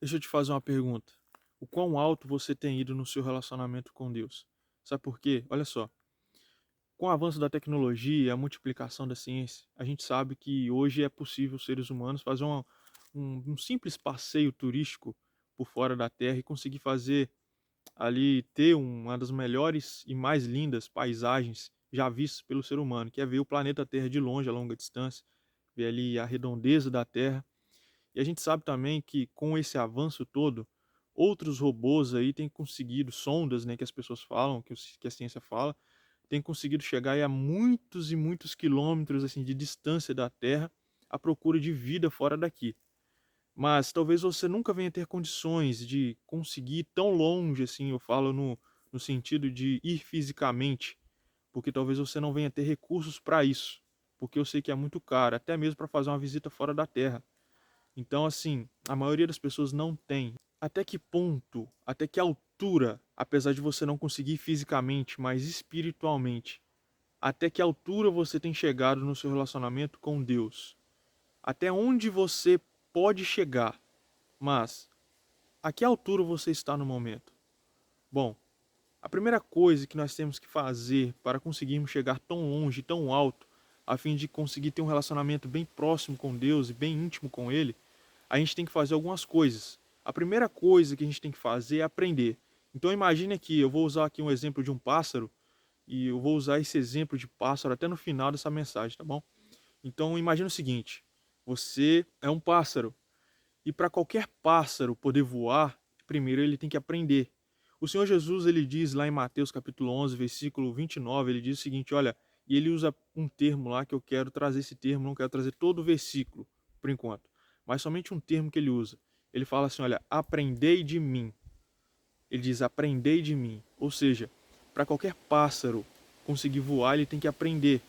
Deixa eu te fazer uma pergunta. O quão alto você tem ido no seu relacionamento com Deus? Sabe por quê? Olha só. Com o avanço da tecnologia e a multiplicação da ciência, a gente sabe que hoje é possível os seres humanos fazer um simples passeio turístico por fora da Terra e conseguir fazer ali, ter uma das melhores e mais lindas paisagens já vistas pelo ser humano, que é ver o planeta Terra de longe, a longa distância, ver ali a redondeza da Terra. E a gente sabe também que com esse avanço todo, outros robôs aí têm conseguido, sondas, né, que as pessoas falam, que a ciência fala, têm conseguido chegar aí a muitos e muitos quilômetros assim de distância da Terra à procura de vida fora daqui. Mas talvez você nunca venha ter condições de conseguir ir tão longe assim, eu falo no sentido de ir fisicamente, porque talvez você não venha ter recursos para isso, porque eu sei que é muito caro, até mesmo para fazer uma visita fora da Terra. Então, assim, a maioria das pessoas não tem. Até que ponto, até que altura, apesar de você não conseguir fisicamente, mas espiritualmente, até que altura você tem chegado no seu relacionamento com Deus? Até onde você pode chegar? Mas, a que altura você está no momento? Bom, a primeira coisa que nós temos que fazer para conseguirmos chegar tão longe, tão alto, a fim de conseguir ter um relacionamento bem próximo com Deus e bem íntimo com Ele, a gente tem que fazer algumas coisas. A primeira coisa que a gente tem que fazer é aprender. Então imagine aqui, eu vou usar aqui um exemplo de um pássaro e eu vou usar esse exemplo de pássaro até no final dessa mensagem, tá bom? Então imagine o seguinte: você é um pássaro e para qualquer pássaro poder voar, primeiro ele tem que aprender. O Senhor Jesus, ele diz lá em Mateus capítulo 11, versículo 29, ele diz o seguinte, olha, e ele usa um termo lá que eu quero trazer esse termo, não quero trazer todo o versículo, por enquanto, mas somente um termo que ele usa. Ele fala assim, olha, aprendei de mim. Ele diz, aprendei de mim. Ou seja, para qualquer pássaro conseguir voar, ele tem que aprender.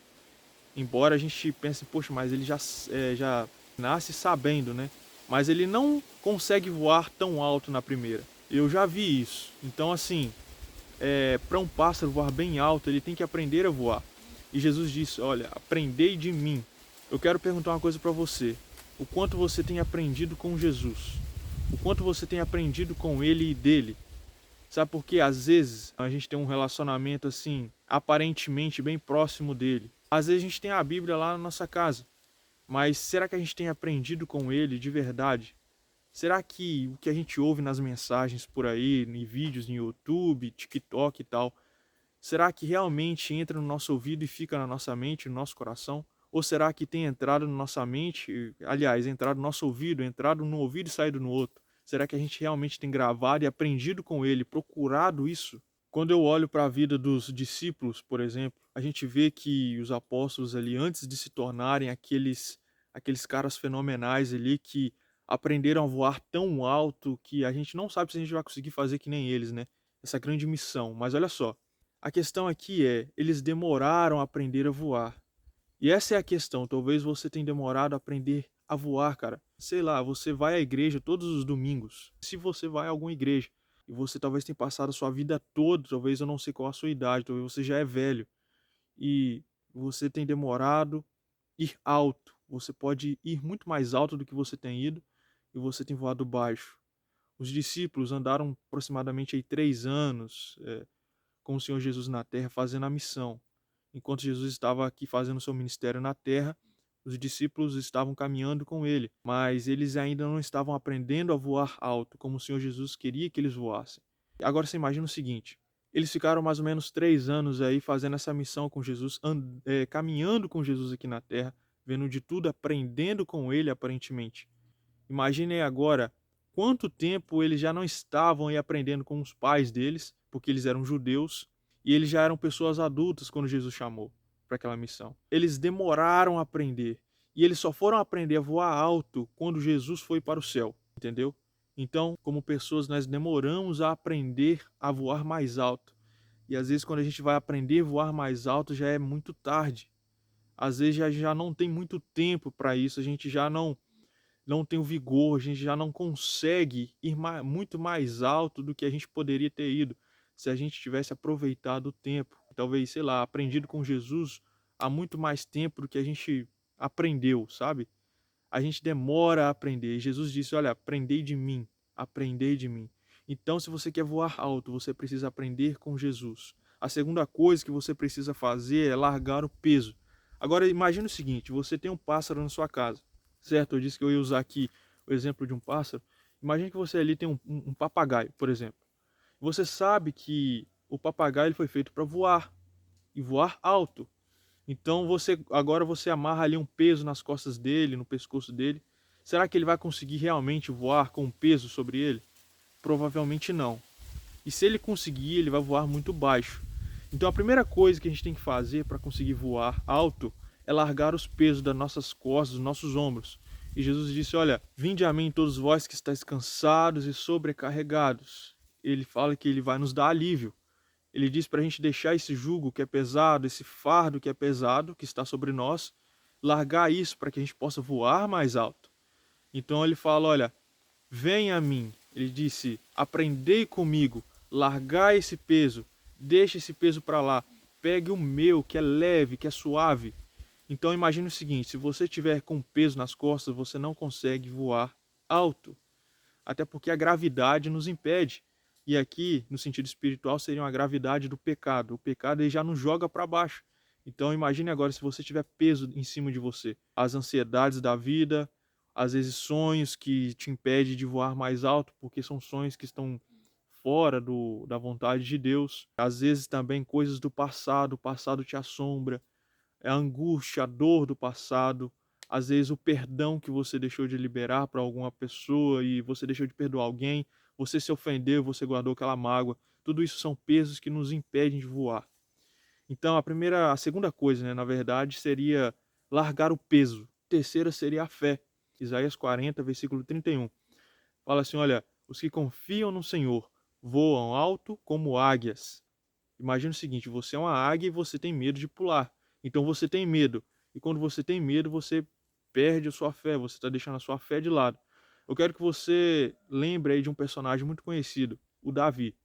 Embora a gente pense, poxa, mas ele já nasce sabendo, né? Mas ele não consegue voar tão alto na primeira. Eu já vi isso. Então, assim, para um pássaro voar bem alto, ele tem que aprender a voar. E Jesus disse: olha, aprendei de mim. Eu quero perguntar uma coisa para você. O quanto você tem aprendido com Jesus? O quanto você tem aprendido com ele e dele? Sabe por quê? Às vezes a gente tem um relacionamento assim, aparentemente bem próximo dele. Às vezes a gente tem a Bíblia lá na nossa casa, mas será que a gente tem aprendido com ele de verdade? Será que o que a gente ouve nas mensagens por aí, em vídeos no YouTube, TikTok e tal, será que realmente entra no nosso ouvido e fica na nossa mente, no nosso coração? Ou será que tem entrado na nossa mente, aliás, entrado no nosso ouvido, entrado no ouvido e saído no outro? Será que a gente realmente tem gravado e aprendido com ele, procurado isso? Quando eu olho para a vida dos discípulos, por exemplo, a gente vê que os apóstolos ali, antes de se tornarem aqueles caras fenomenais ali que aprenderam a voar tão alto que a gente não sabe se a gente vai conseguir fazer que nem eles, né? Essa grande missão. Mas olha só, a questão aqui é, eles demoraram a aprender a voar. E essa é a questão. Talvez você tenha demorado a aprender a voar, cara. Sei lá, você vai à igreja todos os domingos. Se você vai a alguma igreja e você talvez tenha passado a sua vida toda, talvez eu não sei qual a sua idade, talvez você já é velho e você tem demorado ir alto. Você pode ir muito mais alto do que você tem ido e você tem voado baixo. Os discípulos andaram aproximadamente aí 3 anos, com o Senhor Jesus na terra fazendo a missão. Enquanto Jesus estava aqui fazendo seu ministério na terra, os discípulos estavam caminhando com ele, mas eles ainda não estavam aprendendo a voar alto, como o Senhor Jesus queria que eles voassem. Agora você imagina o seguinte: eles ficaram mais ou menos 3 anos aí fazendo essa missão com Jesus, caminhando com Jesus aqui na terra, vendo de tudo, aprendendo com ele aparentemente. Imaginem agora quanto tempo eles já não estavam aí aprendendo com os pais deles, porque eles eram judeus, e eles já eram pessoas adultas quando Jesus chamou para aquela missão. Eles demoraram a aprender, e eles só foram aprender a voar alto quando Jesus foi para o céu, entendeu? Então, como pessoas, nós demoramos a aprender a voar mais alto. E às vezes, quando a gente vai aprender a voar mais alto, já é muito tarde. Às vezes, já não tem muito tempo para isso, a gente já não tem o vigor, a gente já não consegue ir muito mais alto do que a gente poderia ter ido se a gente tivesse aproveitado o tempo. Talvez, sei lá, aprendido com Jesus há muito mais tempo do que a gente aprendeu, sabe? A gente demora a aprender. E Jesus disse: olha, aprendei de mim. aprendei de mim. Então, se você quer voar alto, você precisa aprender com Jesus. A segunda coisa que você precisa fazer é largar o peso. Agora, imagine o seguinte: você tem um pássaro na sua casa, certo? Eu disse que eu ia usar aqui o exemplo de um pássaro. Imagine que você ali tem um papagaio, por exemplo. Você sabe que o papagaio ele foi feito para voar e voar alto. Então agora você amarra ali um peso nas costas dele, no pescoço dele. Será que ele vai conseguir realmente voar com um peso sobre ele? Provavelmente não. E se ele conseguir, ele vai voar muito baixo. Então a primeira coisa que a gente tem que fazer para conseguir voar alto é largar os pesos das nossas costas, dos nossos ombros. E Jesus disse: olha, vinde a mim todos vós que estáis cansados e sobrecarregados. Ele fala que ele vai nos dar alívio. Ele diz para a gente deixar esse jugo que é pesado, esse fardo que é pesado, que está sobre nós, largar isso para que a gente possa voar mais alto. Então ele fala: olha, venha a mim. Ele disse: aprendei comigo, largai esse peso, deixe esse peso para lá, pegue o meu, que é leve, que é suave. Então imagine o seguinte: se você tiver com peso nas costas, você não consegue voar alto, até porque a gravidade nos impede. E aqui, no sentido espiritual, seria uma gravidade do pecado. O pecado ele já nos joga para baixo. Então imagine agora se você tiver peso em cima de você, as ansiedades da vida, às vezes sonhos que te impedem de voar mais alto, porque são sonhos que estão fora da vontade de Deus. Às vezes também coisas do passado, o passado te assombra, é a angústia, a dor do passado, às vezes o perdão que você deixou de liberar para alguma pessoa e você deixou de perdoar alguém, você se ofendeu, você guardou aquela mágoa. Tudo isso são pesos que nos impedem de voar. Então, a segunda coisa, né, na verdade, seria largar o peso. A terceira seria a fé. Isaías 40, versículo 31. Fala assim: olha, os que confiam no Senhor voam alto como águias. Imagina o seguinte: você é uma águia e você tem medo de pular. Então você tem medo. E quando você tem medo, você perde a sua fé, você está deixando a sua fé de lado. Eu quero que você lembre aí de um personagem muito conhecido, o Davi.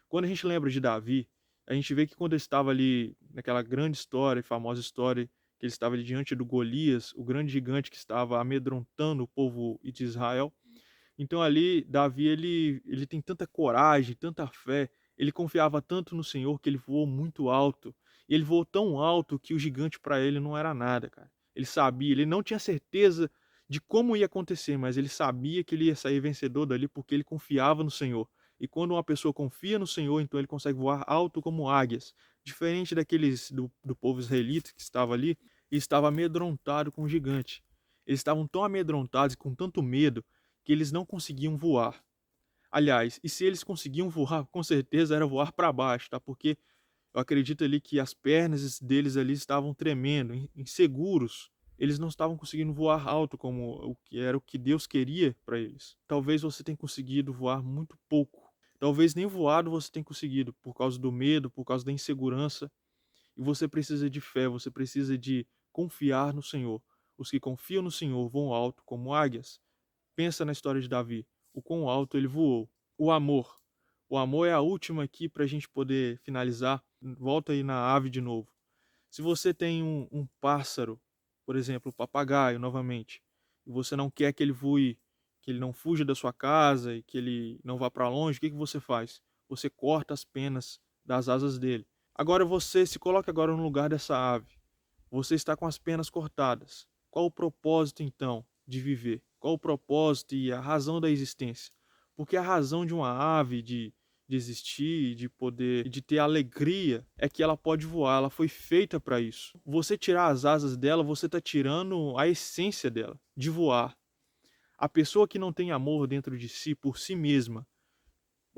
Quando a gente lembra de Davi, a gente vê que quando ele estava ali naquela grande história, famosa história, que ele estava ali diante do Golias, o grande gigante que estava amedrontando o povo de Israel. Então ali, Davi, ele tem tanta coragem, tanta fé, ele confiava tanto no Senhor que ele voou muito alto. E ele voou tão alto que o gigante para ele não era nada, cara. Ele sabia, ele não tinha certeza de como ia acontecer, mas ele sabia que ele ia sair vencedor dali porque ele confiava no Senhor. E quando uma pessoa confia no Senhor, então ele consegue voar alto como águias. Diferente daqueles do povo israelita que estava ali e estava amedrontado com o gigante. Eles estavam tão amedrontados e com tanto medo que eles não conseguiam voar. Aliás, e se eles conseguiam voar, com certeza era voar para baixo, tá? Porque eu acredito ali que as pernas deles ali estavam tremendo, inseguros. Eles não estavam conseguindo voar alto como o que era o que Deus queria para eles. Talvez você tenha conseguido voar muito pouco. Talvez nem voado você tenha conseguido por causa do medo, por causa da insegurança. E você precisa de fé, você precisa de confiar no Senhor. Os que confiam no Senhor vão alto como águias. Pensa na história de Davi, o quão alto ele voou. O amor. O amor é a última aqui para a gente poder finalizar. Volta aí na ave de novo. Se você tem um pássaro, por exemplo, o papagaio, novamente, e você não quer que ele voe, que ele não fuja da sua casa e que ele não vá para longe, o que você faz? Você corta as penas das asas dele. Agora você se coloca agora no lugar dessa ave. Você está com as penas cortadas. Qual o propósito, então, de viver? Qual o propósito e a razão da existência? Porque a razão de uma ave de existir, de poder, de ter alegria, é que ela pode voar, ela foi feita para isso. Você tirar as asas dela, você está tirando a essência dela, de voar. A pessoa que não tem amor dentro de si, por si mesma,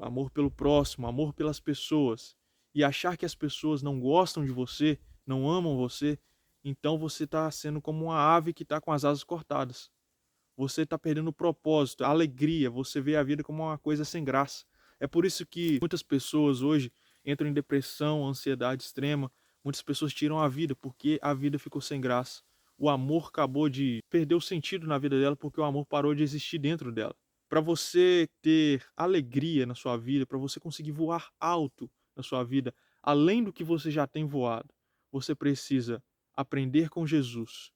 amor pelo próximo, amor pelas pessoas, e achar que as pessoas não gostam de você, não amam você, então você está sendo como uma ave que está com as asas cortadas. Você está perdendo o propósito, a alegria, você vê a vida como uma coisa sem graça. É por isso que muitas pessoas hoje entram em depressão, ansiedade extrema, muitas pessoas tiram a vida porque a vida ficou sem graça. O amor acabou de perder o sentido na vida dela porque o amor parou de existir dentro dela. Para você ter alegria na sua vida, para você conseguir voar alto na sua vida, além do que você já tem voado, você precisa aprender com Jesus.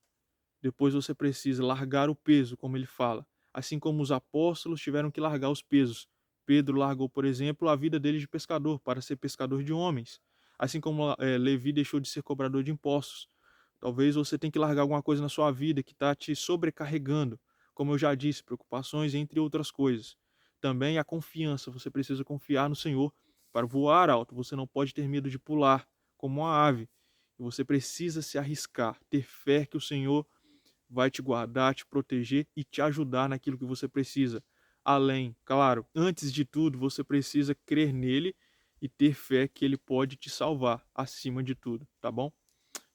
Depois você precisa largar o peso, como ele fala. assim como os apóstolos tiveram que largar os pesos. Pedro largou, por exemplo, a vida dele de pescador para ser pescador de homens, assim como Levi deixou de ser cobrador de impostos. Talvez você tenha que largar alguma coisa na sua vida que está te sobrecarregando, como eu já disse, preocupações, entre outras coisas. Também a confiança, você precisa confiar no Senhor para voar alto. Você não pode ter medo de pular como uma ave. Você precisa se arriscar, ter fé que o Senhor vai te guardar, te proteger e te ajudar naquilo que você precisa. Além, claro, antes de tudo, você precisa crer nele e ter fé que ele pode te salvar acima de tudo, tá bom?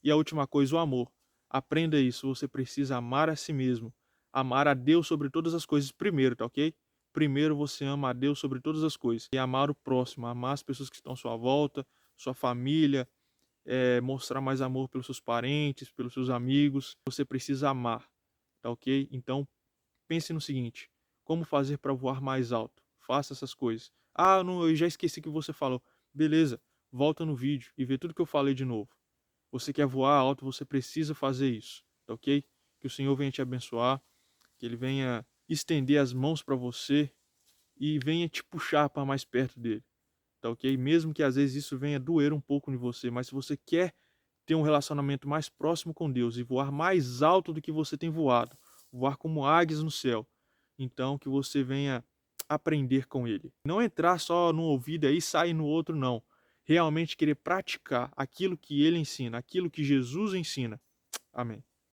E a última coisa, o amor. Aprenda isso, você precisa amar a si mesmo, amar a Deus sobre todas as coisas primeiro, tá ok? Primeiro você ama a Deus sobre todas as coisas e amar o próximo, amar as pessoas que estão à sua volta, sua família, mostrar mais amor pelos seus parentes, pelos seus amigos. Você precisa amar, tá ok? Então pense no seguinte: como fazer para voar mais alto? Faça essas coisas. Ah, não, eu já esqueci que você falou. Beleza, volta no vídeo e vê tudo que eu falei de novo. Você quer voar alto, você precisa fazer isso, tá ok? Que o Senhor venha te abençoar, que Ele venha estender as mãos para você e venha te puxar para mais perto dele, tá ok? Mesmo que às vezes isso venha doer um pouco em você, mas se você quer ter um relacionamento mais próximo com Deus e voar mais alto do que você tem voado, voar como águias no céu, então que você venha aprender com Ele. Não entrar só no ouvido aí e sair no outro, não. Realmente querer praticar aquilo que Ele ensina, aquilo que Jesus ensina. Amém.